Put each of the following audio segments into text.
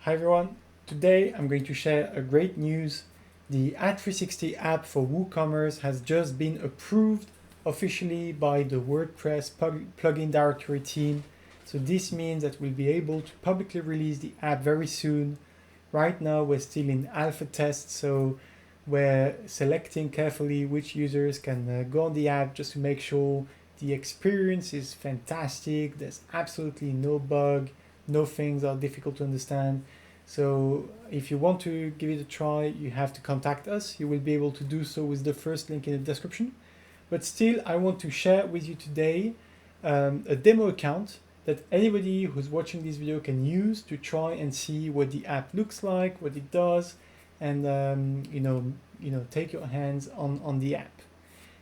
Hi everyone, today I'm going to share a great news. The Ad360 app for WooCommerce has just been approved officially by the WordPress plugin directory team. So this means that we'll be able to publicly release the app very soon. Right now we're still in alpha test, so we're selecting carefully which users can go on the app just to make sure the experience is fantastic. There's absolutely no bug, no things are difficult to understand. So if you want to give it a try, you have to contact us. You will be able to do so with the first link in the description. But still, I want to share with you today a demo account that anybody who's watching this video can use to try and see what the app looks like, what it does, and take your hands on the app.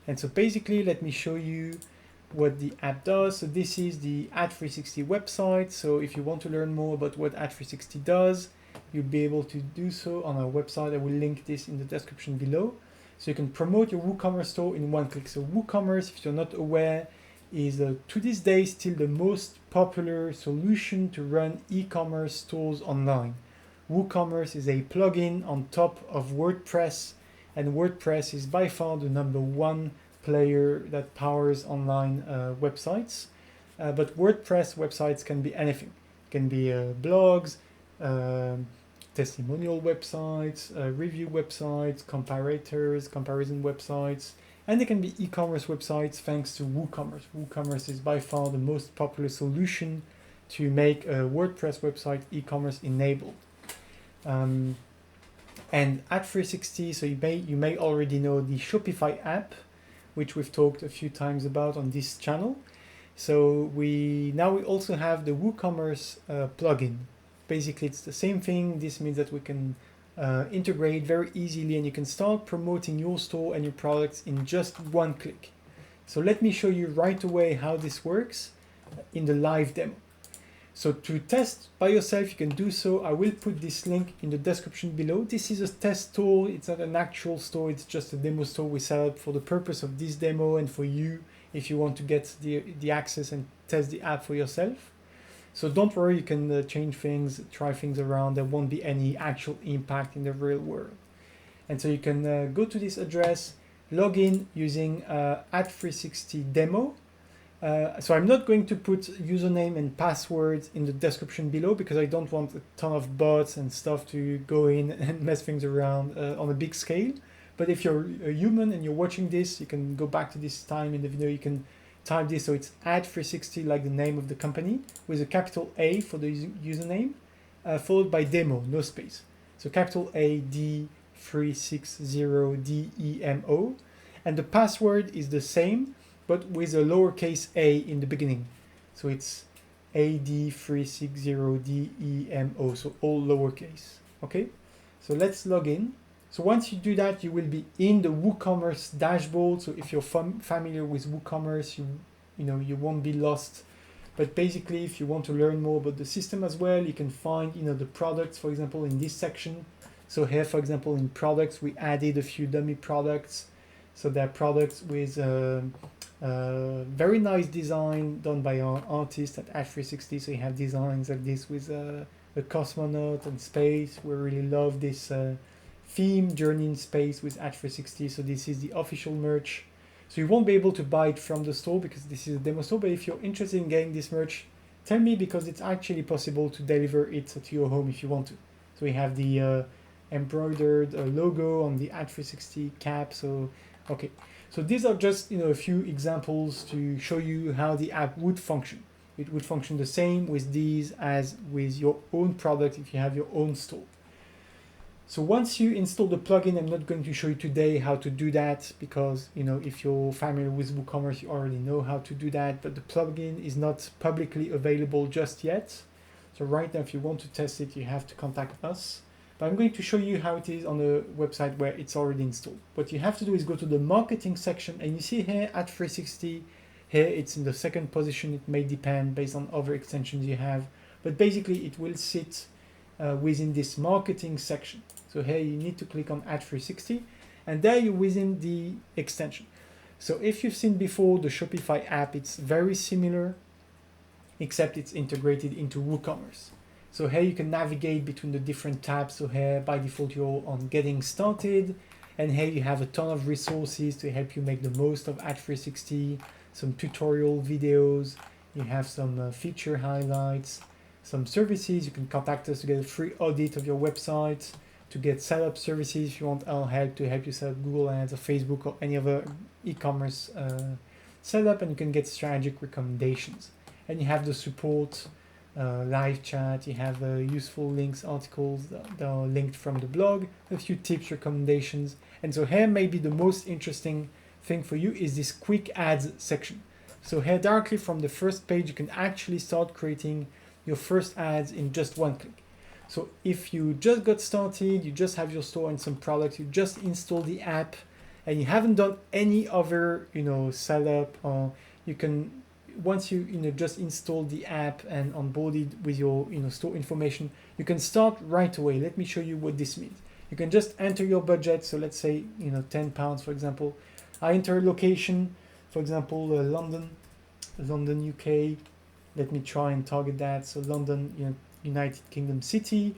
And so basically, let me show you what the app does. So this is the Ad360 website. So if you want to learn more about what Ad360 does, you'll be able to do so on our website. I will link this in the description below. So you can promote your WooCommerce store in one click. So WooCommerce, if you're not aware, is to this day still the most popular solution to run e-commerce stores online. WooCommerce is a plugin on top of WordPress, and WordPress is by far the number one player that powers online websites. But WordPress websites can be anything. It can be blogs, testimonial websites, review websites, comparators, comparison websites, and they can be e-commerce websites thanks to WooCommerce. WooCommerce is by far the most popular solution to make a WordPress website e-commerce enabled. And Ad360, so you may already know the Shopify app, which we've talked a few times about on this channel. So we also have the WooCommerce plugin. Basically, it's the same thing. This means that we can integrate very easily, and you can start promoting your store and your products in just one click. So let me show you right away how this works in the live demo. So to test by yourself, you can do so. I will put this link in the description below. This is a test store. It's not an actual store. It's just a demo store we set up for the purpose of this demo and for you if you want to get the access and test the app for yourself. So don't worry, you can change things, try things around. There won't be any actual impact in the real world. And so you can go to this address, log in using Ad360 demo. So I'm not going to put username and passwords in the description below because I don't want a ton of bots and stuff to go in and mess things around on a big scale. But if you're a human and you're watching this, you can go back to this time in the video. You can type this, so it's Ad360, like the name of the company, with a capital A for the username, followed by demo, no space. So capital A, D360, DEMO. And the password is the same, but with a lowercase a in the beginning. So it's AD360DEMO, so all lowercase. Okay, so let's log in. So once you do that, you will be in the WooCommerce dashboard. So if you're familiar with WooCommerce, you won't be lost. But basically, if you want to learn more about the system as well, you can find the products, for example, in this section. So here, for example, in products, we added a few dummy products. So they're products with very nice design done by our artists at Ad360. So you have designs like this with a cosmonaut and space. We really love this theme, journey in space with Ad360. So this is the official merch. So you won't be able to buy it from the store because this is a demo store. But if you're interested in getting this merch, tell me, because it's actually possible to deliver it to your home if you want to. So we have the embroidered logo on the Ad360 cap. So okay. So these are just a few examples to show you how the app would function. It would function the same with these as with your own product if you have your own store. So once you install the plugin, I'm not going to show you today how to do that because if you're familiar with WooCommerce, you already know how to do that, but the plugin is not publicly available just yet. So right now, if you want to test it, you have to contact us. But I'm going to show you how it is on the website where it's already installed. What you have to do is go to the marketing section, and you see here Ad360. Here it's in the second position. It may depend based on other extensions you have, but basically it will sit within this marketing section. So here you need to click on Ad360, and there you're within the extension. So if you've seen before the Shopify app, it's very similar, except it's integrated into WooCommerce. So here you can navigate between the different tabs. So here by default you're on getting started, and here you have a ton of resources to help you make the most of Ad360, some tutorial videos, you have some feature highlights, some services. You can contact us to get a free audit of your website, to get setup services if you want our help to help you set up Google Ads or Facebook or any other e-commerce setup, and you can get strategic recommendations. And you have the support, live chat, you have useful links, articles that are linked from the blog, a few tips, recommendations. And so here maybe the most interesting thing for you is this quick ads section. So here directly from the first page, you can actually start creating your first ads in just one click. So if you just got started, you just have your store and some products, you just install the app and you haven't done any other, setup, or you can, once you, just install the app and onboarded with your, store information, you can start right away. Let me show you what this means. You can just enter your budget. So let's say, £10, for example. I enter a location, for example, London, UK. Let me try and target that. So London, United Kingdom city.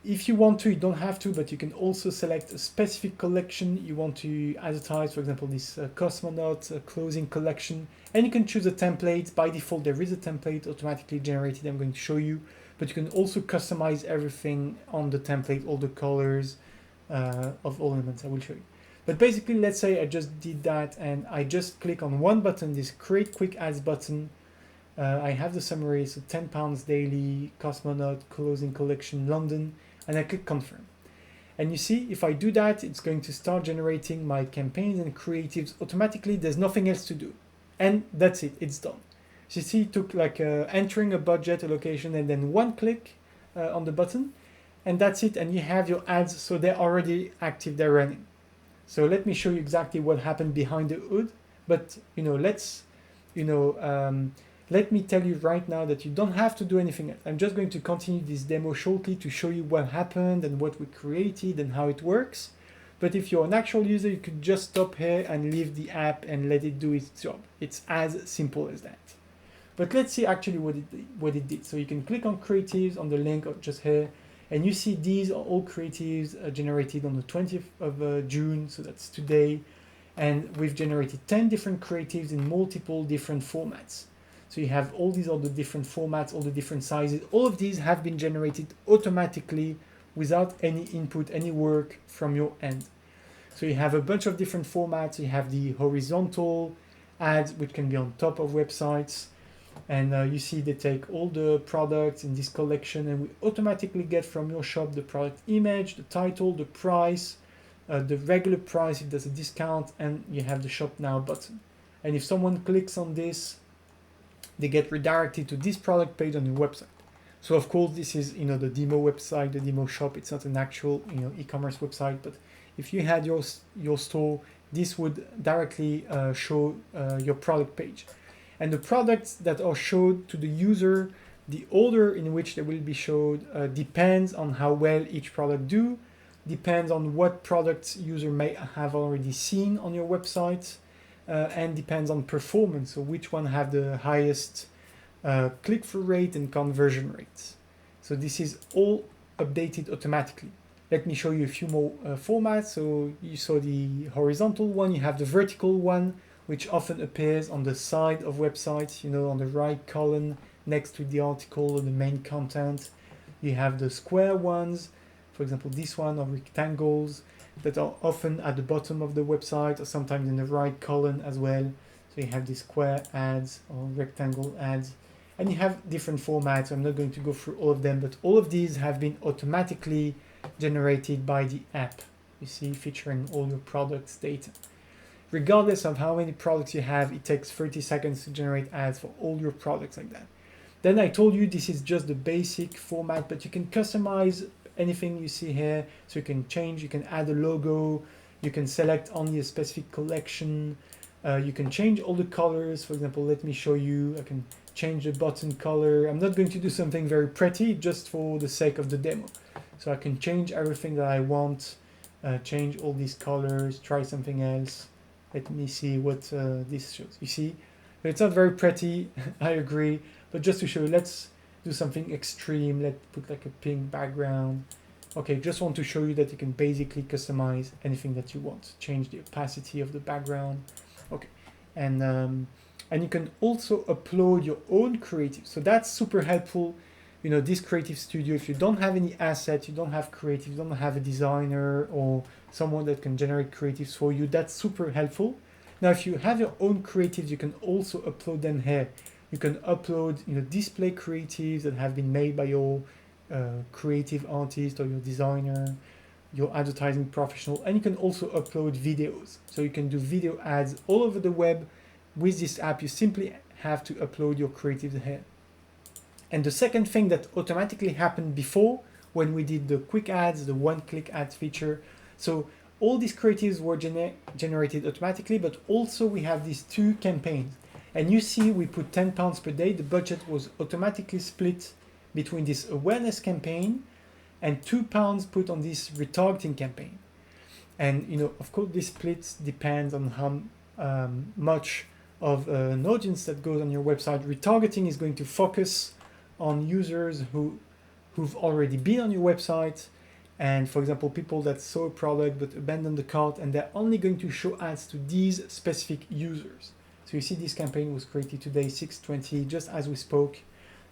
If you want to, you don't have to, but you can also select a specific collection you want to advertise, for example, this cosmonaut clothing collection, and you can choose a template. By default, there is a template automatically generated. I'm going to show you, but you can also customize everything on the template, all the colors of all elements. I will show you. But basically, let's say I just did that and I just click on one button, this create quick ads button. I have the summary, so £10 daily, cosmonaut clothing collection, London, and I click confirm. And you see, if I do that, it's going to start generating my campaigns and creatives automatically. There's nothing else to do. And that's it, it's done. So you see, it took like entering a budget, a location, and then one click on the button, and that's it. And you have your ads, so they're already active, they're running. So let me show you exactly what happened behind the hood. But, let me tell you right now that you don't have to do anything else. I'm just going to continue this demo shortly to show you what happened and what we created and how it works. But if you're an actual user, you could just stop here and leave the app and let it do its job. It's as simple as that. But let's see actually what it did. So you can click on creatives on the link just here, and you see these are all creatives generated on the 20th of June, so that's today. And we've generated 10 different creatives in multiple different formats. So you have all these other different formats, all the different sizes. All of these have been generated automatically without any input, any work from your end. So you have a bunch of different formats. You have the horizontal ads, which can be on top of websites. And you see they take all the products in this collection, and we automatically get from your shop the product image, the title, the price, the regular price if there's a discount, and you have the shop now button. And if someone clicks on this, they get redirected to this product page on your website. So of course this is the demo website, the demo shop. It's not an actual e-commerce website, but if you had your store, this would directly show your product page. And the products that are showed to the user, the order in which they will be showed depends on how well each product do, depends on what products user may have already seen on your website, and depends on performance, so which one have the highest click-through rate and conversion rates. So this is all updated automatically. Let me show you a few more formats. So you saw the horizontal one, you have the vertical one, which often appears on the side of websites, on the right column next to the article or the main content. You have the square ones, for example this one, or rectangles, that are often at the bottom of the website or sometimes in the right column as well. So you have the square ads or rectangle ads, and you have different formats. I'm not going to go through all of them, but all of these have been automatically generated by the app, you see, featuring all your products data. Regardless of how many products you have, it takes 30 seconds to generate ads for all your products like that. Then I told you this is just the basic format, but you can customize anything you see here. So you can change, you can add a logo, you can select only a specific collection, you can change all the colors. For example, let me show you. I can change the button color. I'm not going to do something very pretty just for the sake of the demo. So I can change everything that I want, change all these colors, try something else. Let me see what this shows. You see, it's not very pretty, I agree, but just to show you, let's do something extreme. Let's put like a pink background. Okay, just want to show you that you can basically customize anything that you want. Change the opacity of the background. Okay, and you can also upload your own creative. So that's super helpful. You know, this creative studio, if you don't have any asset, you don't have creative, you don't have a designer or someone that can generate creatives for you, that's super helpful. Now, if you have your own creatives, you can also upload them here. You can upload, you know, display creatives that have been made by your creative artist or your designer, your advertising professional, and you can also upload videos. So you can do video ads all over the web. With this app, you simply have to upload your creatives here. And the second thing that automatically happened before, when we did the quick ads, the one-click ads feature, so all these creatives were generated automatically, but also we have these 2 campaigns. And you see we put £10 per day. The budget was automatically split between this awareness campaign and £2 put on this retargeting campaign. And, you know, of course, this split depends on how much of an audience that goes on your website. Retargeting is going to focus on users who've already been on your website, and for example, people that saw a product but abandoned the cart, and they're only going to show ads to these specific users. So you see this campaign was created today, 6:20, just as we spoke.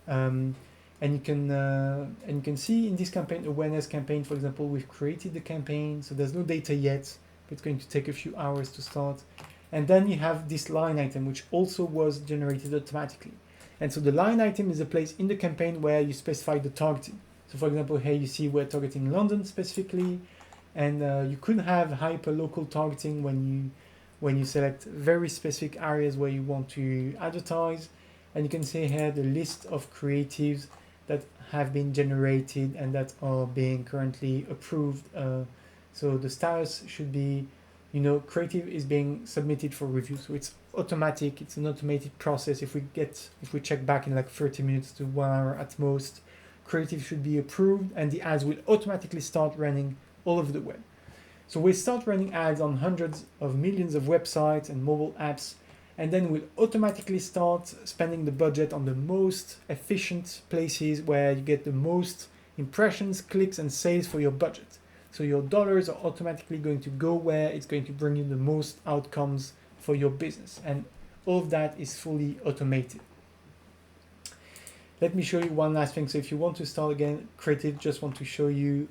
And you can see in this campaign, awareness campaign, for example, we've created the campaign, so there's no data yet, but it's going to take a few hours to start. And then you have this line item, which also was generated automatically. And so the line item is a place in the campaign where you specify the targeting. So for example, here you see we're targeting London specifically, and you could have hyper-local targeting when you select very specific areas where you want to advertise. And you can see here the list of creatives that have been generated and that are being currently approved. So the status should be, you know, creative is being submitted for review. So it's automatic, it's an automated process. If we check back in like 30 minutes to 1 hour at most, creative should be approved and the ads will automatically start running all over the web. So we start running ads on hundreds of millions of websites and mobile apps, and then we'll automatically start spending the budget on the most efficient places where you get the most impressions, clicks, and sales for your budget. So your dollars are automatically going to go where it's going to bring you the most outcomes for your business. And all of that is fully automated. Let me show you one last thing. So if you want to start again creative, just want to show you,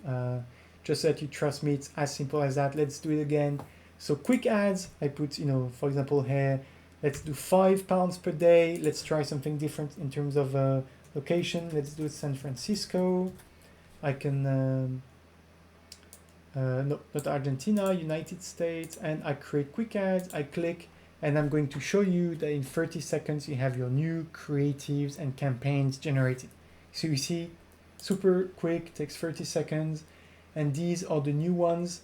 just so that you trust me, it's as simple as that. Let's do it again. So quick ads, I put, you know, for example here, let's do £5 per day. Let's try something different in terms of location. Let's do it San Francisco. I can, no, not Argentina, United States. And I create quick ads, I click, and I'm going to show you that in 30 seconds you have your new creatives and campaigns generated. So you see, super quick, takes 30 seconds. And these are the new ones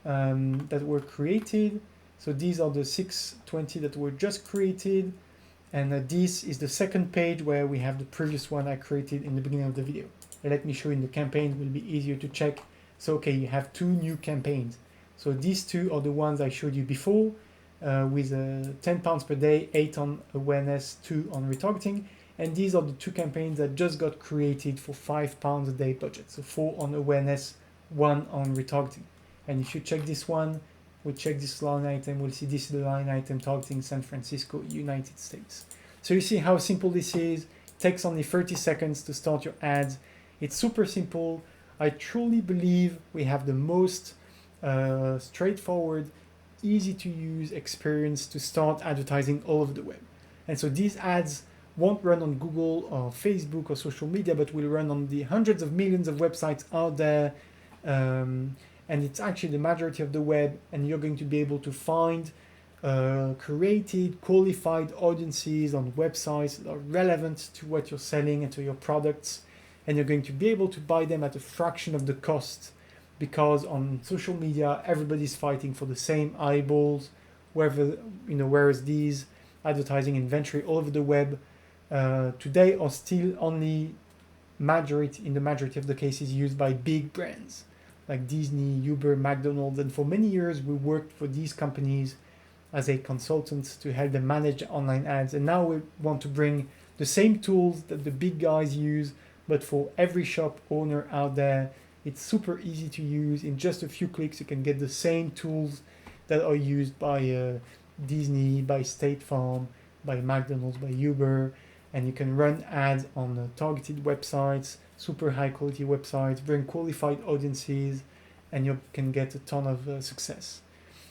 that were created. So these are the 6:20 that were just created. And this is the second page where we have the previous one I created in the beginning of the video. And let me show you in the campaign, it will be easier to check. So, okay, you have 2 new campaigns. So these 2 are the ones I showed you before with £10 per day, 8 on awareness, 2 on retargeting. And these are the 2 campaigns that just got created for £5 a day budget. So 4 on awareness, 1 on retargeting. And if you check this one, we check this line item, we'll see this is the line item targeting San Francisco, United States. So you see how simple this is. It takes only 30 seconds to start your ads. It's super simple. I truly believe we have the most straightforward, easy to use experience to start advertising all over the web. And so these ads won't run on Google or Facebook or social media, but will run on the hundreds of millions of websites out there. And it's actually the majority of the web, and you're going to be able to find created, qualified audiences on websites that are relevant to what you're selling and to your products, and you're going to be able to buy them at a fraction of the cost, because on social media everybody's fighting for the same eyeballs, whereas these advertising inventory all over the web today are still only in the majority of the cases used by big brands like Disney, Uber, McDonald's, and for many years we worked for these companies as a consultant to help them manage online ads. And now we want to bring the same tools that the big guys use but for every shop owner out there, it's super easy to use. In just a few clicks, you can get the same tools that are used by Disney, by State Farm, by McDonald's, by Uber, and you can run ads on targeted websites, super high quality websites, very qualified audiences, and you can get a ton of success.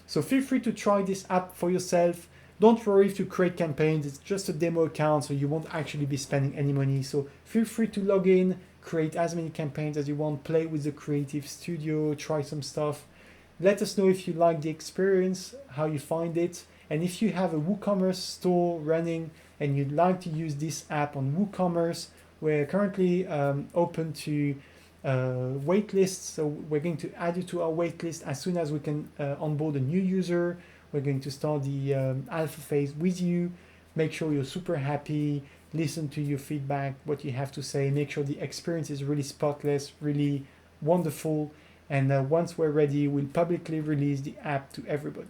So feel free to try this app for yourself. Don't worry to create campaigns, it's just a demo account, so you won't actually be spending any money. So feel free to log in, create as many campaigns as you want, play with the creative studio, try some stuff. Let us know if you like the experience, how you find it, and if you have a WooCommerce store running and you'd like to use this app on WooCommerce, we're currently open to waitlists. So we're going to add you to our waitlist as soon as we can onboard a new user. We're going to start the alpha phase with you. Make sure you're super happy, listen to your feedback, what you have to say, make sure the experience is really spotless, really wonderful. And once we're ready, we'll publicly release the app to everybody.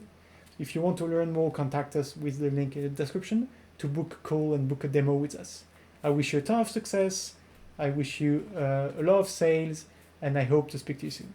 If you want to learn more, contact us with the link in the description to book a call and book a demo with us. I wish you a ton of success. I wish you a lot of sales, and I hope to speak to you soon.